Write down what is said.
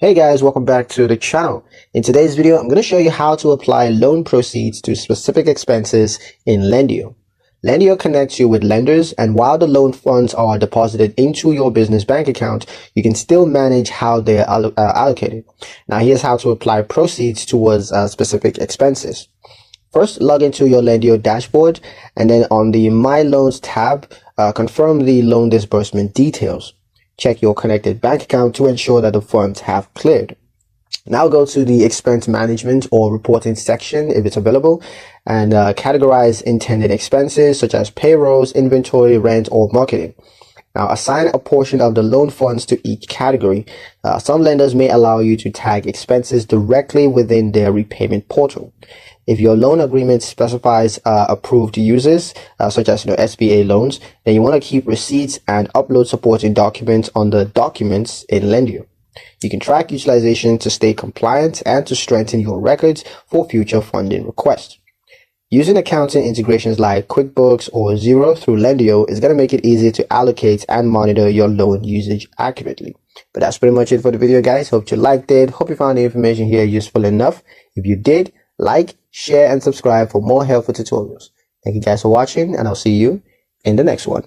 Hey guys, welcome back to the channel. In today's video, I'm going to show you how to apply loan proceeds to specific expenses in Lendio. Lendio connects you with lenders, and while the loan funds are deposited into your business bank account, you can still manage how they are allocated. Now, here's how to apply proceeds towards specific expenses. First, log into your Lendio dashboard, and then on the My Loans tab, confirm the loan disbursement details. Check your connected bank account to ensure that the funds have cleared. Now go to the expense management or reporting section if it's available, and categorize intended expenses such as payrolls, inventory, rent, or marketing. Now assign a portion of the loan funds to each category. Some lenders may allow you to tag expenses directly within their repayment portal. If your loan agreement specifies approved users, such as SBA loans, then you want to keep receipts and upload supporting documents on the documents in Lendio. You can track utilization to stay compliant and to strengthen your records for future funding requests. Using accounting integrations like QuickBooks or Xero through Lendio is going to make it easier to allocate and monitor your loan usage accurately. But that's pretty much it for the video, guys. Hope you liked it. Hope you found the information here useful enough. If you did, like, share, and subscribe for more helpful tutorials. Thank you guys for watching, and I'll see you in the next one.